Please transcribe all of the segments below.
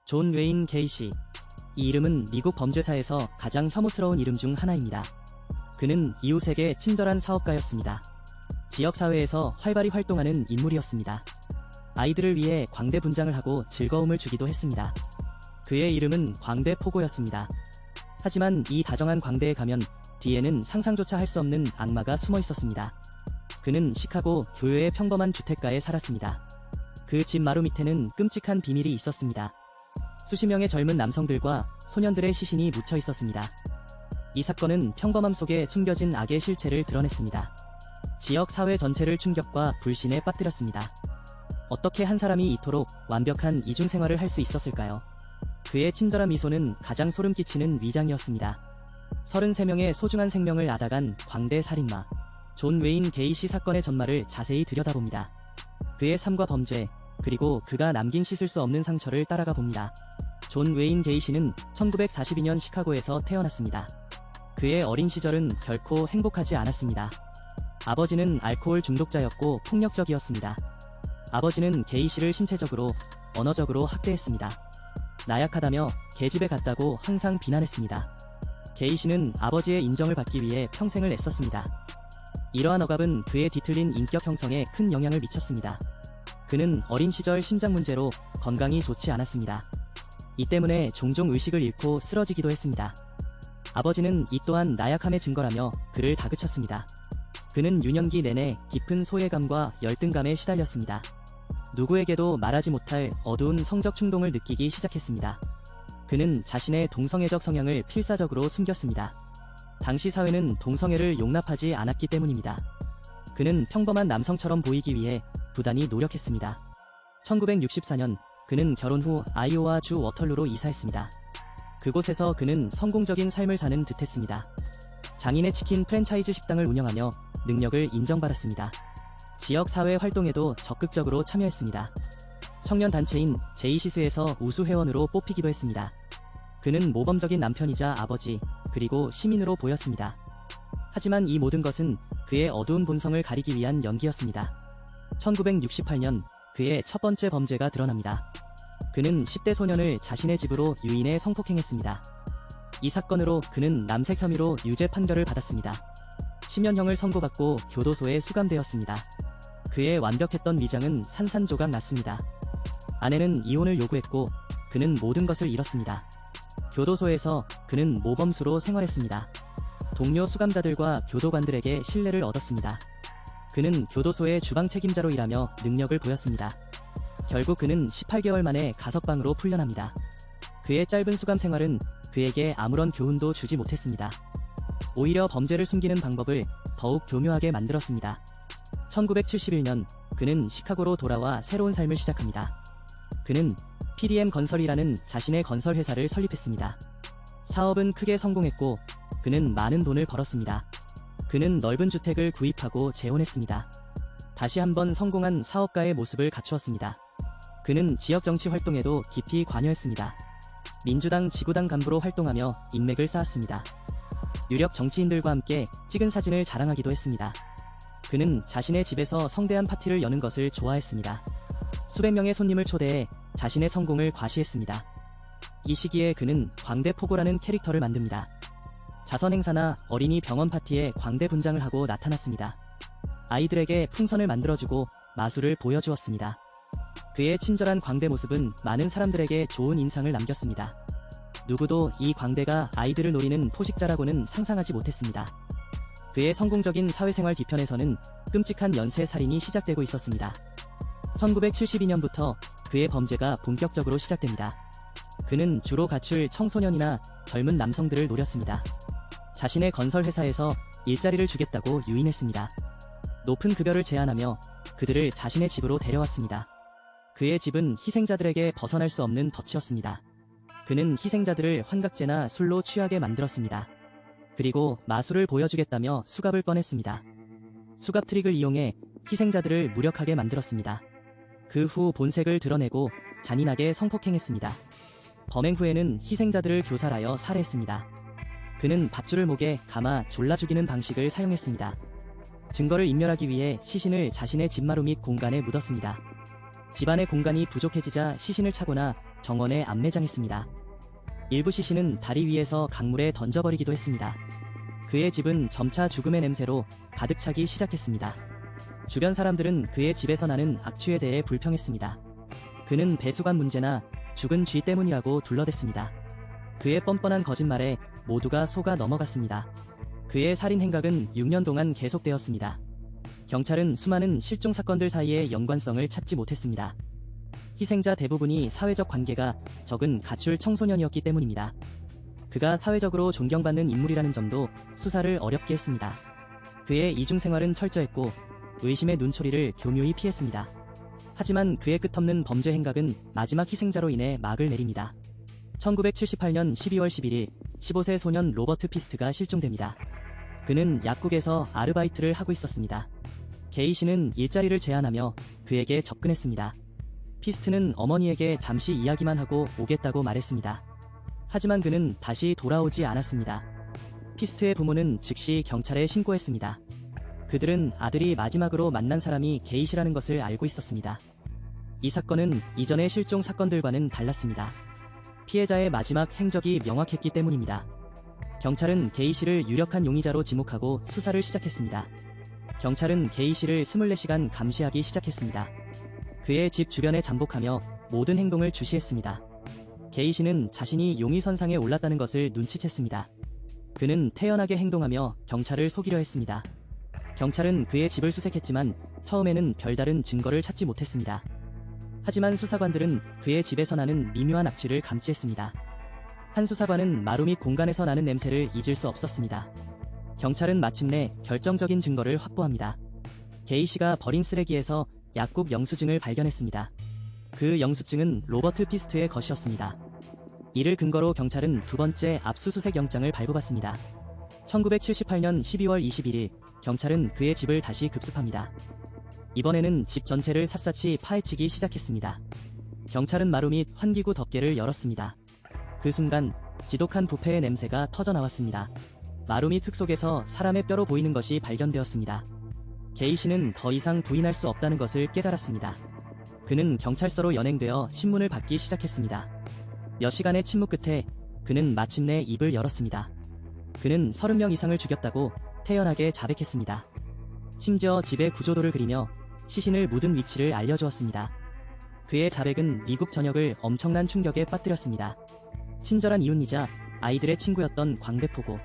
존 웨인 게이시. 이 이름은 미국 범죄사에서 가장 혐오스러운 이름 중 하나입니다. 그는 이웃에게 친절한 사업가였습니다. 지역사회에서 활발히 활동하는 인물이었습니다. 아이들을 위해 광대 분장을 하고 즐거움을 주기도 했습니다. 그의 이름은 광대포고였습니다. 하지만 이 다정한 광대에 가면 뒤에는 상상조차 할 수 없는 악마가 숨어 있었습니다. 그는 시카고 교외의 평범한 주택가에 살았습니다. 그 집 마루 밑에는 끔찍한 비밀이 있었습니다. 수십 명의 젊은 남성들과 소년들의 시신이 묻혀 있었습니다. 이 사건은 평범함 속에 숨겨진 악의 실체를 드러냈습니다. 지역 사회 전체를 충격과 불신에 빠뜨렸습니다. 어떻게 한 사람이 이토록 완벽한 이중생활을 할 수 있었을까요? 그의 친절한 미소는 가장 소름 끼치는 위장이었습니다. 33명의 소중한 생명을 앗아간 광대 살인마 존 웨인 게이시 사건의 전말을 자세히 들여다봅니다. 그의 삶과 범죄, 그리고 그가 남긴 씻을 수 없는 상처를 따라가 봅니다. 존 웨인 게이시는 1942년 시카고에서 태어났습니다. 그의 어린 시절은 결코 행복하지 않았습니다. 아버지는 알코올 중독자였고 폭력적이었습니다. 아버지는 게이시를 신체적으로, 언어적으로 학대했습니다. 나약하다며 계집애 같다고 항상 비난했습니다. 게이시는 아버지의 인정을 받기 위해 평생을 애썼습니다. 이러한 억압은 그의 뒤틀린 인격 형성에 큰 영향을 미쳤습니다. 그는 어린 시절 심장 문제로 건강이 좋지 않았습니다. 이 때문에 종종 의식을 잃고 쓰러지기도 했습니다. 아버지는 이 또한 나약함의 증거라며 그를 다그쳤습니다. 그는 유년기 내내 깊은 소외감과 열등감에 시달렸습니다. 누구에게도 말하지 못할 어두운 성적 충동을 느끼기 시작했습니다. 그는 자신의 동성애적 성향을 필사적으로 숨겼습니다. 당시 사회는 동성애를 용납하지 않았기 때문입니다. 그는 평범한 남성처럼 보이기 위해 부단히 노력했습니다. 1964년 그는 결혼 후 아이오와 주 워털루로 이사했습니다. 그곳에서 그는 성공적인 삶을 사는 듯했습니다. 장인의 치킨 프랜차이즈 식당을 운영하며 능력을 인정받았습니다. 지역 사회 활동에도 적극적으로 참여했습니다. 청년 단체인 제이시스에서 우수 회원으로 뽑히기도 했습니다. 그는 모범적인 남편이자 아버지, 그리고 시민으로 보였습니다. 하지만 이 모든 것은 그의 어두운 본성을 가리기 위한 연기였습니다. 1968년 그의 첫 번째 범죄가 드러납니다. 그는 10대 소년을 자신의 집으로 유인해 성폭행했습니다. 이 사건으로 그는 남색 혐의로 유죄 판결을 받았습니다. 10년형을 선고받고 교도소에 수감되었습니다. 그의 완벽했던 위장은 산산조각 났습니다. 아내는 이혼을 요구했고 그는 모든 것을 잃었습니다. 교도소에서 그는 모범수로 생활했습니다. 동료 수감자들과 교도관들에게 신뢰를 얻었습니다. 그는 교도소의 주방 책임자로 일하며 능력을 보였습니다. 결국 그는 18개월 만에 가석방으로 풀려납니다. 그의 짧은 수감 생활은 그에게 아무런 교훈도 주지 못했습니다. 오히려 범죄를 숨기는 방법을 더욱 교묘하게 만들었습니다. 1971년 그는 시카고로 돌아와 새로운 삶을 시작합니다. 그는 PDM 건설이라는 자신의 건설 회사를 설립했습니다. 사업은 크게 성공했고 그는 많은 돈을 벌었습니다. 그는 넓은 주택을 구입하고 재혼했습니다. 다시 한번 성공한 사업가의 모습을 갖추었습니다. 그는 지역 정치 활동에도 깊이 관여했습니다. 민주당 지구당 간부로 활동하며 인맥을 쌓았습니다. 유력 정치인들과 함께 찍은 사진을 자랑하기도 했습니다. 그는 자신의 집에서 성대한 파티를 여는 것을 좋아했습니다. 수백 명의 손님을 초대해 자신의 성공을 과시했습니다. 이 시기에 그는 광대포고라는 캐릭터를 만듭니다. 자선 행사나 어린이 병원 파티에 광대 분장을 하고 나타났습니다. 아이들에게 풍선을 만들어주고 마술을 보여주었습니다. 그의 친절한 광대 모습은 많은 사람들에게 좋은 인상을 남겼습니다. 누구도 이 광대가 아이들을 노리는 포식자라고는 상상하지 못했습니다. 그의 성공적인 사회생활 뒤편에서는 끔찍한 연쇄살인이 시작되고 있었습니다. 1972년부터 그의 범죄가 본격적으로 시작됩니다. 그는 주로 가출 청소년이나 젊은 남성들을 노렸습니다. 자신의 건설 회사에서 일자리를 주겠다고 유인했습니다. 높은 급여를 제안하며 그들을 자신의 집으로 데려왔습니다. 그의 집은 희생자들에게 벗어날 수 없는 덫이었습니다. 그는 희생자들을 환각제나 술로 취하게 만들었습니다. 그리고 마술을 보여주겠다며 수갑을 꺼냈습니다. 수갑 트릭을 이용해 희생자들을 무력하게 만들었습니다. 그 후 본색을 드러내고 잔인하게 성폭행했습니다. 범행 후에는 희생자들을 교살하여 살해했습니다. 그는 밧줄을 목에 감아 졸라 죽이는 방식을 사용했습니다. 증거를 인멸하기 위해 시신을 자신의 집마루 및 공간에 묻었습니다. 집안의 공간이 부족해지자 시신을 차거나 정원에 안매장했습니다. 일부 시신은 다리 위에서 강물에 던져버리기도 했습니다. 그의 집은 점차 죽음의 냄새로 가득 차기 시작했습니다. 주변 사람들은 그의 집에서 나는 악취에 대해 불평했습니다. 그는 배수관 문제나 죽은 쥐 때문이라고 둘러댔습니다. 그의 뻔뻔한 거짓말에 모두가 속아 넘어갔습니다. 그의 살인 행각은 6년 동안 계속되었습니다. 경찰은 수많은 실종 사건들 사이의 연관성을 찾지 못했습니다. 희생자 대부분이 사회적 관계가 적은 가출 청소년이었기 때문입니다. 그가 사회적으로 존경받는 인물이라는 점도 수사를 어렵게 했습니다. 그의 이중생활은 철저했고 의심의 눈초리를 교묘히 피했습니다. 하지만 그의 끝없는 범죄 행각은 마지막 희생자로 인해 막을 내립니다. 1978년 12월 11일 15세 소년 로버트 피스트가 실종됩니다. 그는 약국에서 아르바이트를 하고 있었습니다. 게이시는 일자리를 제안하며 그에게 접근했습니다. 피스트는 어머니에게 잠시 이야기만 하고 오겠다고 말했습니다. 하지만 그는 다시 돌아오지 않았습니다. 피스트의 부모는 즉시 경찰에 신고했습니다. 그들은 아들이 마지막으로 만난 사람이 게이시라는 것을 알고 있었습니다. 이 사건은 이전의 실종 사건들과는 달랐습니다. 피해자의 마지막 행적이 명확했기 때문입니다. 경찰은 게이시를 유력한 용의자로 지목하고 수사를 시작했습니다. 경찰은 게이시를 24시간 감시하기 시작했습니다. 그의 집 주변에 잠복하며 모든 행동을 주시했습니다. 게이시는 자신이 용의선상에 올랐다는 것을 눈치챘습니다. 그는 태연하게 행동하며 경찰을 속이려 했습니다. 경찰은 그의 집을 수색했지만 처음에는 별다른 증거를 찾지 못했습니다. 하지만 수사관들은 그의 집에서 나는 미묘한 악취를 감지했습니다. 한 수사관은 마루 및 공간에서 나는 냄새를 잊을 수 없었습니다. 경찰은 마침내 결정적인 증거를 확보합니다. 게이시가 버린 쓰레기에서 약국 영수증을 발견했습니다. 그 영수증은 로버트 피스트의 것이었습니다. 이를 근거로 경찰은 두 번째 압수수색 영장을 발부받습니다. 1978년 12월 21일 경찰은 그의 집을 다시 급습합니다. 이번에는 집 전체를 샅샅이 파헤치기 시작했습니다. 경찰은 마루 및 환기구 덮개를 열었습니다. 그 순간 지독한 부패의 냄새가 터져나왔습니다. 마루 및 흙 속에서 사람의 뼈로 보이는 것이 발견되었습니다. 게이시는 더 이상 부인할 수 없다는 것을 깨달았습니다. 그는 경찰서로 연행되어 신문을 받기 시작했습니다. 몇 시간의 침묵 끝에 그는 마침내 입을 열었습니다. 그는 30명 이상을 죽였다고 태연하게 자백했습니다. 심지어 집의 구조도를 그리며 시신을 묻은 위치를 알려주었습니다. 그의 자백은 미국 전역을 엄청난 충격에 빠뜨렸습니다. 친절한 이웃이자 아이들의 친구였던 광대포고,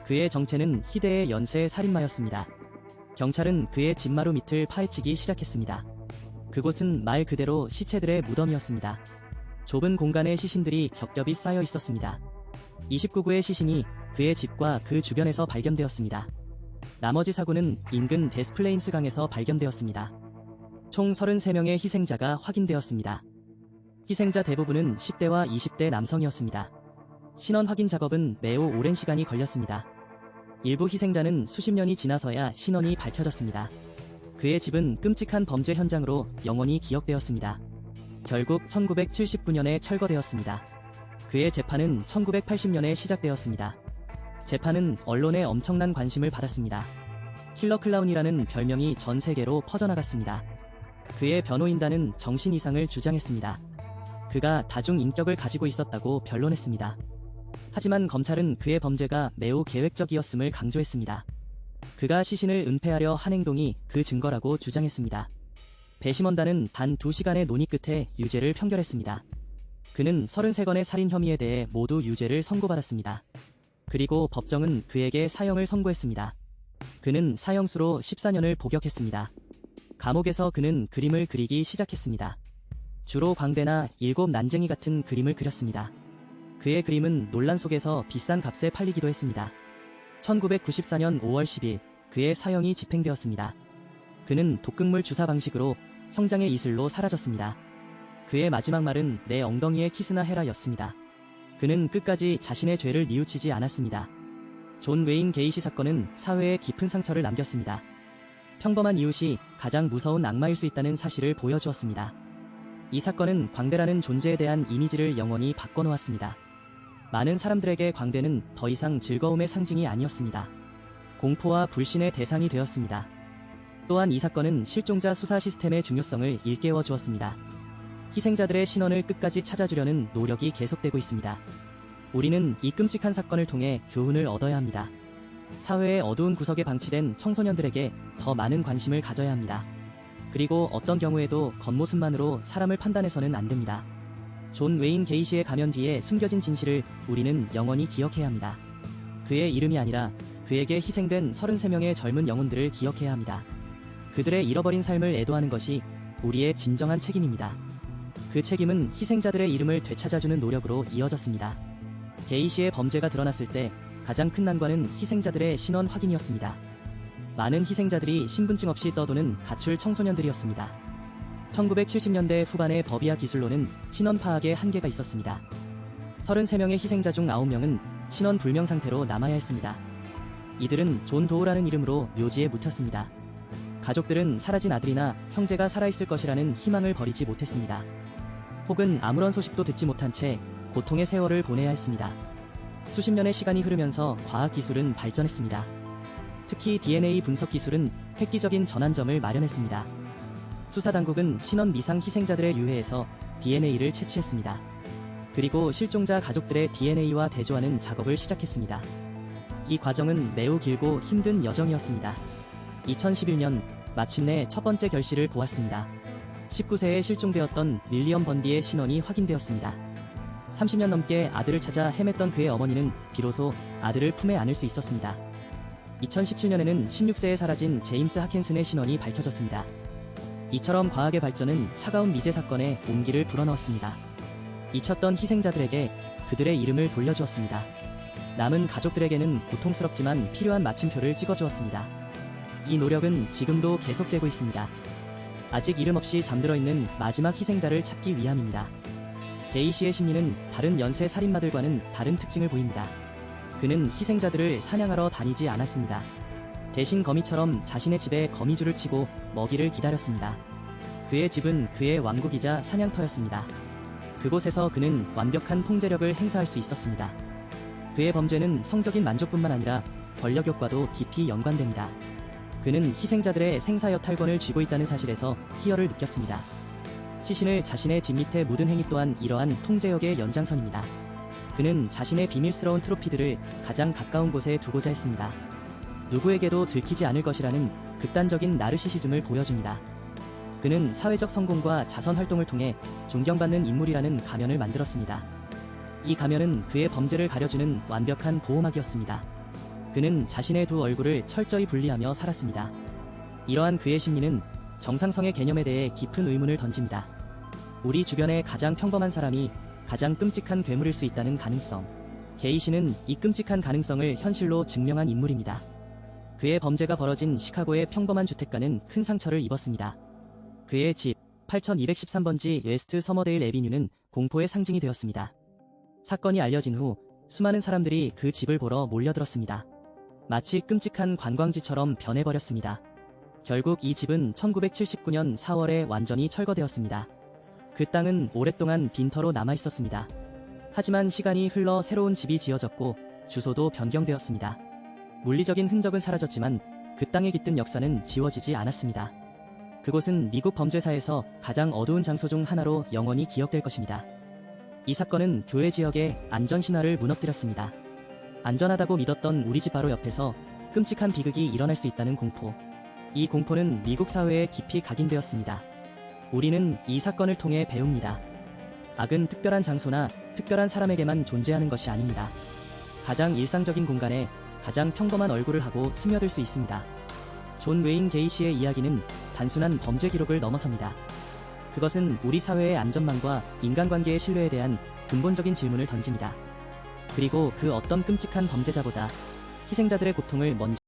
그의 정체는 희대의 연쇄 살인마였습니다. 경찰은 그의 집마루 밑을 파헤치기 시작했습니다. 그곳은 말 그대로 시체들의 무덤이었습니다. 좁은 공간에 시신들이 겹겹이 쌓여 있었습니다. 29구의 시신이 그의 집과 그 주변에서 발견되었습니다. 나머지 사구는 인근 데스플레인스 강에서 발견되었습니다. 총 33명의 희생자가 확인되었습니다. 희생자 대부분은 10대와 20대 남성이었습니다. 신원 확인 작업은 매우 오랜 시간이 걸렸습니다. 일부 희생자는 수십 년이 지나서야 신원이 밝혀졌습니다. 그의 집은 끔찍한 범죄 현장으로 영원히 기억되었습니다. 결국 1979년에 철거되었습니다. 그의 재판은 1980년에 시작되었습니다. 재판은 언론의 엄청난 관심을 받았습니다. 킬러 클라운이라는 별명이 전 세계로 퍼져나갔습니다. 그의 변호인단은 정신 이상을 주장했습니다. 그가 다중 인격을 가지고 있었다고 변론했습니다. 하지만 검찰은 그의 범죄가 매우 계획적이었음을 강조했습니다. 그가 시신을 은폐하려 한 행동이 그 증거라고 주장했습니다. 배심원단은 단 2시간의 논의 끝에 유죄를 판결했습니다. 그는 33건의 살인 혐의에 대해 모두 유죄를 선고받았습니다. 그리고 법정은 그에게 사형을 선고했습니다. 그는 사형수로 14년을 복역했습니다. 감옥에서 그는 그림을 그리기 시작했습니다. 주로 광대나 일곱 난쟁이 같은 그림을 그렸습니다. 그의 그림은 논란 속에서 비싼 값에 팔리기도 했습니다. 1994년 5월 10일 그의 사형이 집행되었습니다. 그는 독극물 주사 방식으로 형장의 이슬로 사라졌습니다. 그의 마지막 말은 내 엉덩이에 키스나 해라 였습니다. 그는 끝까지 자신의 죄를 뉘우치지 않았습니다. 존 웨인 게이시 사건은 사회에 깊은 상처를 남겼습니다. 평범한 이웃이 가장 무서운 악마일 수 있다는 사실을 보여주었습니다. 이 사건은 광대라는 존재에 대한 이미지를 영원히 바꿔놓았습니다. 많은 사람들에게 광대는 더 이상 즐거움의 상징이 아니었습니다. 공포와 불신의 대상이 되었습니다. 또한 이 사건은 실종자 수사 시스템의 중요성을 일깨워 주었습니다. 희생자들의 신원을 끝까지 찾아주려는 노력이 계속되고 있습니다. 우리는 이 끔찍한 사건을 통해 교훈을 얻어야 합니다. 사회의 어두운 구석에 방치된 청소년들에게 더 많은 관심을 가져야 합니다. 그리고 어떤 경우에도 겉모습만으로 사람을 판단해서는 안 됩니다. 존 웨인 게이시의 가면 뒤에 숨겨진 진실을 우리는 영원히 기억해야 합니다. 그의 이름이 아니라 그에게 희생된 33명의 젊은 영혼들을 기억해야 합니다. 그들의 잃어버린 삶을 애도하는 것이 우리의 진정한 책임입니다. 그 책임은 희생자들의 이름을 되찾아주는 노력으로 이어졌습니다. 게이시의 범죄가 드러났을 때 가장 큰 난관은 희생자들의 신원 확인이었습니다. 많은 희생자들이 신분증 없이 떠도는 가출 청소년들이었습니다. 1970년대 후반의 법이야 기술로는 신원 파악에 한계가 있었습니다. 33명의 희생자 중 9명은 신원 불명 상태로 남아야 했습니다. 이들은 존 도우라는 이름으로 묘지에 묻혔습니다. 가족들은 사라진 아들이나 형제가 살아있을 것이라는 희망을 버리지 못했습니다. 혹은 아무런 소식도 듣지 못한 채 고통의 세월을 보내야 했습니다. 수십 년의 시간이 흐르면서 과학기술은 발전했습니다. 특히 DNA 분석 기술은 획기적인 전환점을 마련했습니다. 수사당국은 신원 미상 희생자들의 유해에서 DNA를 채취했습니다. 그리고 실종자 가족들의 DNA와 대조하는 작업을 시작했습니다. 이 과정은 매우 길고 힘든 여정이었습니다. 2011년 마침내 첫 번째 결실을 보았습니다. 19세에 실종되었던 윌리엄 번디의 신원이 확인되었습니다. 30년 넘게 아들을 찾아 헤맸던 그의 어머니는 비로소 아들을 품에 안을 수 있었습니다. 2017년에는 16세에 사라진 제임스 하켄슨의 신원이 밝혀졌습니다. 이처럼 과학의 발전은 차가운 미제 사건에 온기를 불어넣었습니다. 잊혔던 희생자들에게 그들의 이름을 돌려주었습니다. 남은 가족들에게는 고통스럽지만 필요한 마침표를 찍어주었습니다. 이 노력은 지금도 계속되고 있습니다. 아직 이름 없이 잠들어 있는 마지막 희생자를 찾기 위함입니다. 게이시의 심리는 다른 연쇄 살인마들과는 다른 특징을 보입니다. 그는 희생자들을 사냥하러 다니지 않았습니다. 대신 거미처럼 자신의 집에 거미줄을 치고 먹이를 기다렸습니다. 그의 집은 그의 왕국이자 사냥터였습니다. 그곳에서 그는 완벽한 통제력을 행사할 수 있었습니다. 그의 범죄는 성적인 만족뿐만 아니라 권력욕과도 깊이 연관됩니다. 그는 희생자들의 생사여탈권을 쥐고 있다는 사실에서 희열을 느꼈습니다. 시신을 자신의 집 밑에 묻은 행위 또한 이러한 통제력의 연장선입니다. 그는 자신의 비밀스러운 트로피들을 가장 가까운 곳에 두고자 했습니다. 누구에게도 들키지 않을 것이라는 극단적인 나르시시즘을 보여줍니다. 그는 사회적 성공과 자선 활동을 통해 존경받는 인물이라는 가면을 만들었습니다. 이 가면은 그의 범죄를 가려주는 완벽한 보호막이었습니다. 그는 자신의 두 얼굴을 철저히 분리하며 살았습니다. 이러한 그의 심리는 정상성의 개념에 대해 깊은 의문을 던집니다. 우리 주변의 가장 평범한 사람이 가장 끔찍한 괴물일 수 있다는 가능성. 게이시는 이 끔찍한 가능성을 현실로 증명한 인물입니다. 그의 범죄가 벌어진 시카고의 평범한 주택가는 큰 상처를 입었습니다. 그의 집 8213번지 웨스트 서머데일 애비뉴는 공포의 상징이 되었습니다. 사건이 알려진 후 수많은 사람들이 그 집을 보러 몰려들었습니다. 마치 끔찍한 관광지처럼 변해버렸습니다. 결국 이 집은 1979년 4월에 완전히 철거되었습니다. 그 땅은 오랫동안 빈터로 남아있었습니다. 하지만 시간이 흘러 새로운 집이 지어졌고 주소도 변경되었습니다. 물리적인 흔적은 사라졌지만 그 땅에 깃든 역사는 지워지지 않았습니다. 그곳은 미국 범죄사에서 가장 어두운 장소 중 하나로 영원히 기억될 것입니다. 이 사건은 교회 지역의 안전신화를 무너뜨렸습니다. 안전하다고 믿었던 우리 집 바로 옆에서 끔찍한 비극이 일어날 수 있다는 공포. 이 공포는 미국 사회에 깊이 각인되었습니다. 우리는 이 사건을 통해 배웁니다. 악은 특별한 장소나 특별한 사람에게만 존재하는 것이 아닙니다. 가장 일상적인 공간에 가장 평범한 얼굴을 하고 스며들 수 있습니다. 존 웨인 게이시의 이야기는 단순한 범죄 기록을 넘어섭니다. 그것은 우리 사회의 안전망과 인간관계의 신뢰에 대한 근본적인 질문을 던집니다. 그리고 그 어떤 끔찍한 범죄자보다 희생자들의 고통을 먼저